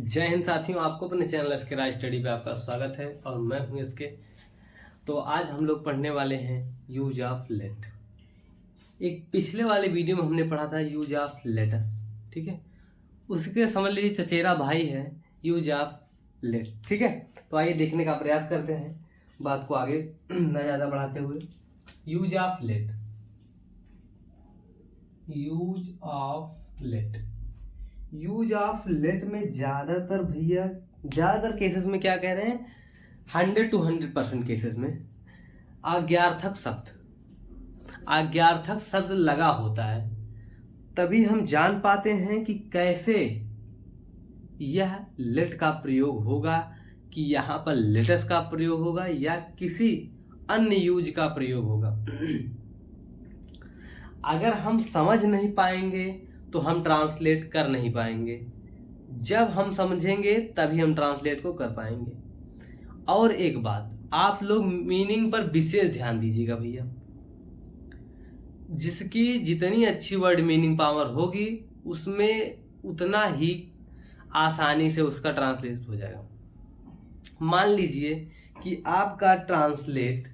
जय हिंद साथियों, आपको अपने चैनल एसके राज स्टडी पे आपका स्वागत है और मैं हूं इसके। तो आज हम लोग पढ़ने वाले हैं यूज ऑफ लेट। एक पिछले वाले वीडियो में हमने पढ़ा था यूज ऑफ लेटस, ठीक है। उसके समझ लीजिए चचेरा भाई है यूज ऑफ लेट, ठीक है। तो आइए देखने का प्रयास करते हैं बात को आगे न ज़्यादा बढ़ाते हुए। Use of let, use of let. Use of let में ज़्यादातर केसेस में क्या कह रहे हैं, 100 to 100% केसेस में आज्ञार्थक शब्द लगा होता है। तभी हम जान पाते हैं कि कैसे यह लेट का प्रयोग होगा, कि यहाँ पर लेटस का प्रयोग होगा या किसी अन्य यूज का प्रयोग होगा। अगर हम समझ नहीं पाएंगे तो हम ट्रांसलेट कर नहीं पाएंगे। जब हम समझेंगे तभी हम ट्रांसलेट को कर पाएंगे। और एक बात, आप लोग मीनिंग पर विशेष ध्यान दीजिएगा भैया। जिसकी जितनी अच्छी वर्ड मीनिंग पावर होगी उसमें उतना ही आसानी से उसका ट्रांसलेट हो जाएगा। मान लीजिए कि आपका ट्रांसलेट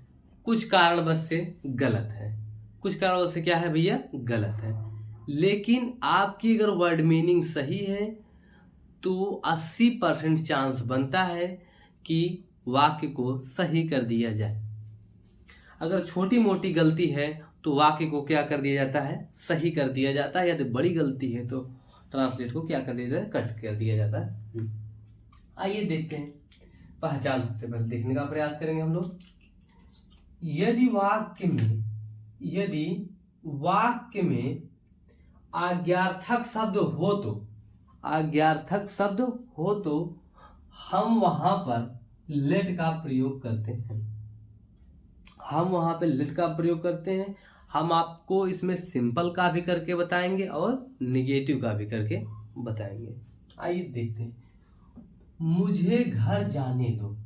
कुछ कारणवश से गलत है, कुछ कारणवश से क्या है भैया, गलत है, लेकिन आपकी अगर वर्ड मीनिंग सही है तो 80% चांस बनता है कि वाक्य को सही कर दिया जाए। अगर छोटी मोटी गलती है तो वाक्य को क्या कर दिया जाता है, सही कर दिया जाता है। यदि बड़ी गलती है तो ट्रांसलेट को क्या कर दिया जाता है, कट कर दिया जाता है। आइए देखते हैं पहचान। सबसे पहले देखने का प्रयास करेंगे हम लोग। यदि वाक्य में आज्ञार्थक शब्द हो तो हम वहां पर लेट का प्रयोग करते हैं। हम आपको इसमें सिंपल का भी करके बताएंगे और निगेटिव का भी करके बताएंगे। आइए देखते हैं। मुझे घर जाने दो।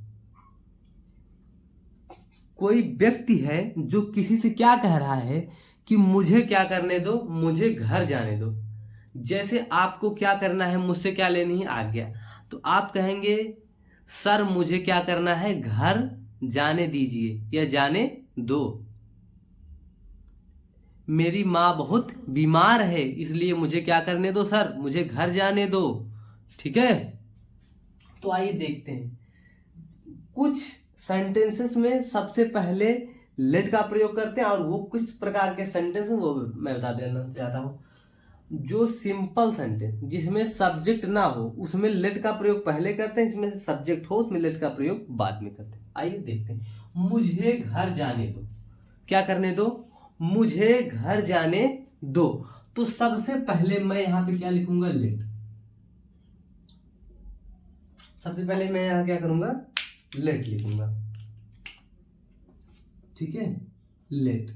कोई व्यक्ति है जो किसी से क्या कह रहा है कि मुझे क्या करने दो, मुझे घर जाने दो। जैसे आपको क्या करना है, मुझसे क्या लेनी है, आज्ञा। तो आप कहेंगे सर मुझे क्या करना है, घर जाने दीजिए या जाने दो। मेरी माँ बहुत बीमार है इसलिए मुझे क्या करने दो सर, मुझे घर जाने दो, ठीक है। तो आइए देखते हैं। कुछ सेंटेंसेस में सबसे पहले लेट का प्रयोग करते हैं और वो किस प्रकार के सेंटेंस हैं वो मैं बता देना चाहता हूँ। जो सिंपल सेंटेंस जिसमें सब्जेक्ट ना हो उसमें लेट का प्रयोग पहले करते हैं, इसमें सब्जेक्ट हो उसमें लेट का प्रयोग बाद में करते हैं। आइए देखते हैं। मुझे घर जाने दो, क्या करने दो, मुझे घर जाने दो। तो सबसे पहले मैं यहाँ पे क्या लिखूंगा, लेट। सबसे पहले मैं यहाँ क्या करूंगा, लेट लिखूंगा, ठीक है, लेट।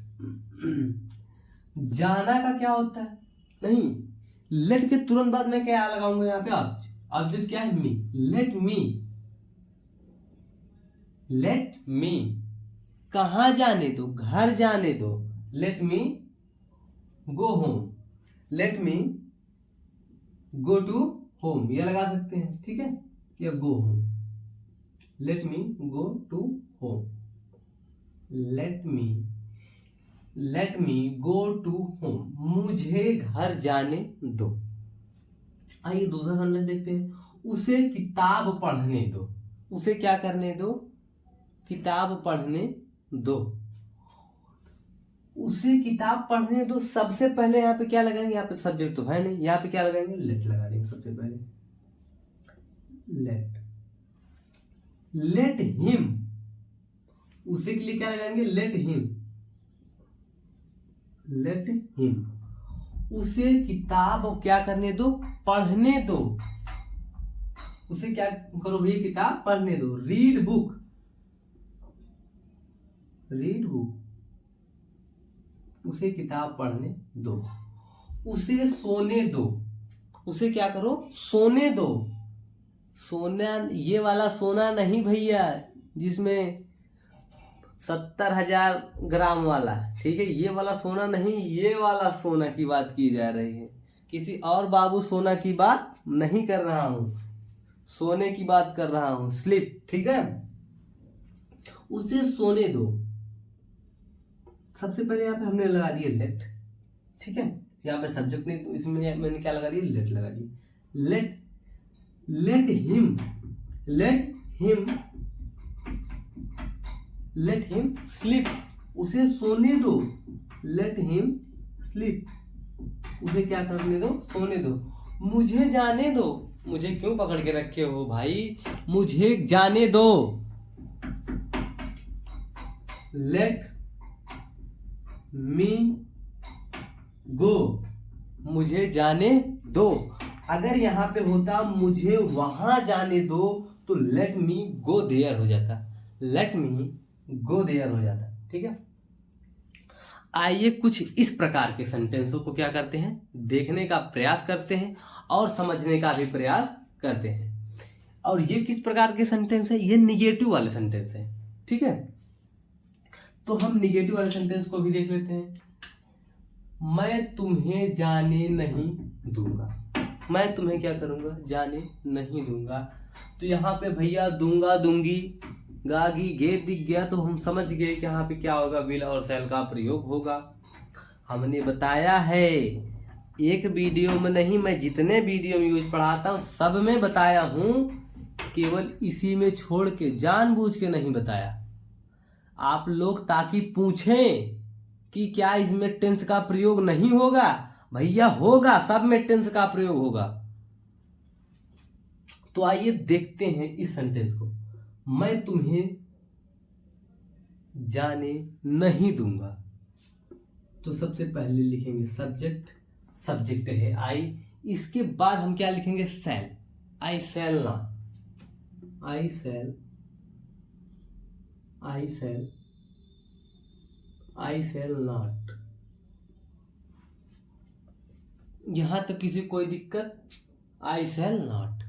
जाना का क्या होता है, नहीं, लेट के तुरंत बाद मैं क्या लगाऊंगा यहाँ पे, ऑब्जेक्ट क्या है, मी। लेट मी कहाँ जाने दो, घर जाने दो। Let me go home, let me go to home, ये लगा सकते हैं, ठीक है, या go home. Let me go to home, let me go to home, मुझे घर जाने दो। आइए दूसरा सेंटेंस देखते हैं। उसे किताब पढ़ने दो। उसे क्या करने दो, किताब पढ़ने दो। उसे किताब पढ़ने दो। सबसे पहले यहाँ पे क्या लगाएंगे, यहाँ पे सब्जेक्ट तो है नहीं, यहाँ पे क्या लगाएंगे, लेट लगा देंगे सबसे पहले, लेट हिम। उसे के लिए क्या लगाएंगे, लेट हिम। उसे किताब क्या करने दो, पढ़ने दो। उसे क्या करो भैया, किताब पढ़ने दो। रीड बुक, उसे किताब पढ़ने दो। उसे सोने दो। उसे क्या करो, सोने दो। सोना ये वाला सोना नहीं भैया जिसमें 70,000 ग्राम वाला, ठीक है, ये वाला सोना नहीं, ये वाला सोना की बात की जा रही है। किसी और बाबू सोना की बात नहीं कर रहा हूं, सोने की बात कर रहा हूं, स्लीप, ठीक है। उसे सोने दो। सबसे पहले यहाँ पे हमने लगा दिया लेट, ठीक है। यहाँ पे सब्जेक्ट नहीं तो इसमें मैंने क्या लगा दिया, लेट लगा दिया। Let let him let him let him sleep. उसे सोने दो। Let him sleep. उसे क्या करने दो, सोने दो। मुझे जाने दो। मुझे क्यों पकड़ के रखे हो भाई, मुझे जाने दो। लेट मी गो। मुझे जाने दो। अगर यहां पे होता मुझे वहां जाने दो तो लेट मी गो देयर हो जाता, लेट मी गो देयर हो जाता, ठीक है। आइए कुछ इस प्रकार के सेंटेंसों को क्या करते हैं, देखने का प्रयास करते हैं और समझने का भी प्रयास करते हैं। और ये किस प्रकार के सेंटेंस है, ये निगेटिव वाले सेंटेंस है, ठीक है। तो हम निगेटिव वाले सेंटेंस को भी देख लेते हैं। मैं तुम्हें जाने नहीं दूंगा। मैं तुम्हें क्या करूंगा, जाने नहीं दूंगा। तो यहाँ पे भैया दूंगा, दूंगी, गागी, गे दिख गया तो हम समझ गए कि यहाँ पे क्या होगा, विल और शैल का प्रयोग होगा। हमने बताया है एक वीडियो में नहीं, मैं जितने वीडियो में यूज पढ़ाता हूँ सब में बताया हूँ, केवल इसी में छोड़ के जानबूझ के नहीं बताया। आप लोग ताकि पूछें कि क्या इसमें टेंस का प्रयोग नहीं होगा, भैया होगा, सब में टेंस का प्रयोग होगा। तो आइए देखते हैं इस सेंटेंस को। मैं तुम्हें जाने नहीं दूंगा। तो सबसे पहले लिखेंगे सब्जेक्ट, सब्जेक्ट है आई। इसके बाद हम क्या लिखेंगे, शैल। आई shall not, I shell, I shell, I shall not. यहां तक किसी कोई दिक्कत, आई शैल नॉट।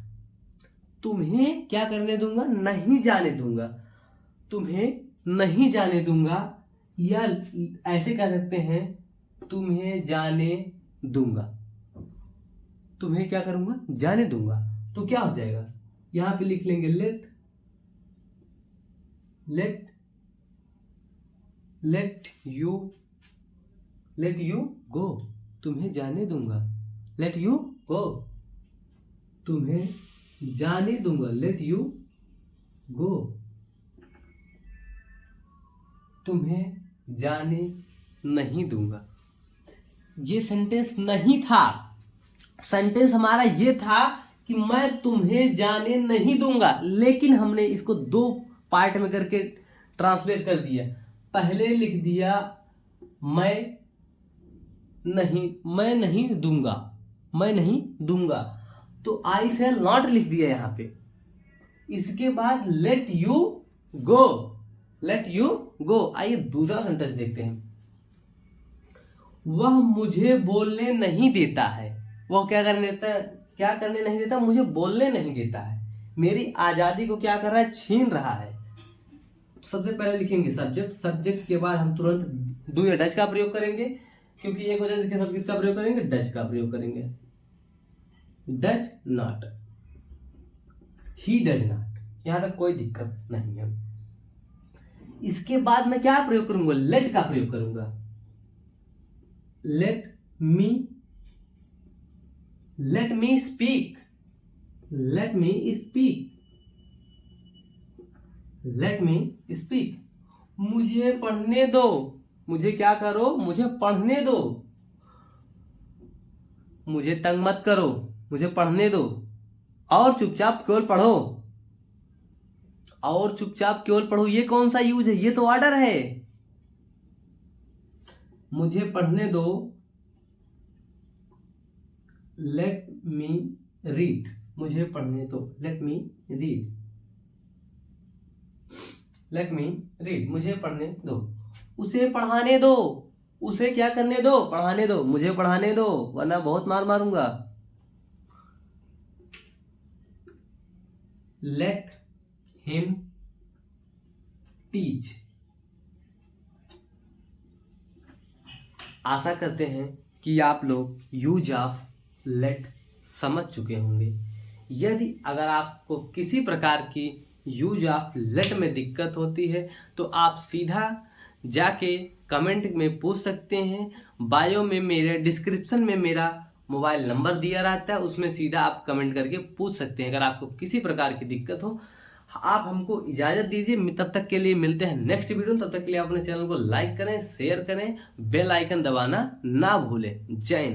तुम्हें क्या करने दूंगा, नहीं जाने दूंगा। तुम्हें नहीं जाने दूंगा, या ऐसे कह सकते हैं तुम्हें जाने दूंगा। तुम्हें क्या करूंगा, जाने दूंगा। तो क्या हो जाएगा, यहां पे लिख लेंगे let, let let you, let you go. तुम्हें जाने दूंगा, लेट यू गो। तुम्हें जाने दूंगा, लेट यू गो। तुम्हें जाने नहीं दूंगा। ये सेंटेंस नहीं था, सेंटेंस हमारा ये था कि मैं तुम्हें जाने नहीं दूंगा, लेकिन हमने इसको दो पार्ट में करके ट्रांसलेट कर दिया। पहले लिख दिया मैं नहीं दूंगा, मैं नहीं दूंगा, तो आई शैल नॉट लिख दिया यहां पे। इसके बाद late you go, late you गो। आइए दूसरा सेंटेंस देखते हैं। वह मुझे बोलने नहीं देता है। वह क्या करने देता है, क्या करने नहीं देता, मुझे बोलने नहीं देता है। मेरी आजादी को क्या कर रहा है, छीन रहा है। सबसे पहले लिखेंगे सब्जेक्ट, सब्जेक्ट के बाद हम तुरंत डू या डज का प्रयोग करेंगे, क्योंकि एक वजह के साथ किसका प्रयोग करेंगे, डज का प्रयोग करेंगे। Does not, he does not, यहां तक कोई दिक्कत नहीं है। इसके बाद मैं क्या प्रयोग करूंगा, लेट का प्रयोग करूंगा। Let me speak, let me speak, let me speak. मुझे पढ़ने दो। मुझे क्या करो, मुझे पढ़ने दो। मुझे तंग मत करो, मुझे पढ़ने दो। और चुपचाप केवल पढ़ो, और चुपचाप केवल पढ़ो। ये कौन सा यूज है, ये तो ऑर्डर है। मुझे पढ़ने दो, लेट मी रीड। मुझे पढ़ने दो, let me read, let me read. मुझे पढ़ने दो। उसे पढ़ाने दो। उसे क्या करने दो, पढ़ाने दो। मुझे पढ़ाने दो, वरना बहुत मार मारूंगा। Let him teach. आशा करते हैं कि आप लोग यूज ऑफ लेट समझ चुके होंगे। यदि अगर आपको किसी प्रकार की यूज ऑफ लेट में दिक्कत होती है तो आप सीधा जाके कमेंट में पूछ सकते हैं। बायो में मेरे डिस्क्रिप्शन में मेरा मोबाइल नंबर दिया रहता है, उसमें सीधा आप कमेंट करके पूछ सकते हैं अगर आपको किसी प्रकार की दिक्कत हो। आप हमको इजाज़त दीजिए, तब तक के लिए मिलते हैं नेक्स्ट वीडियो। तब तक के लिए अपने चैनल को लाइक करें, शेयर करें, बेल आइकन दबाना ना भूलें। जय हिंद।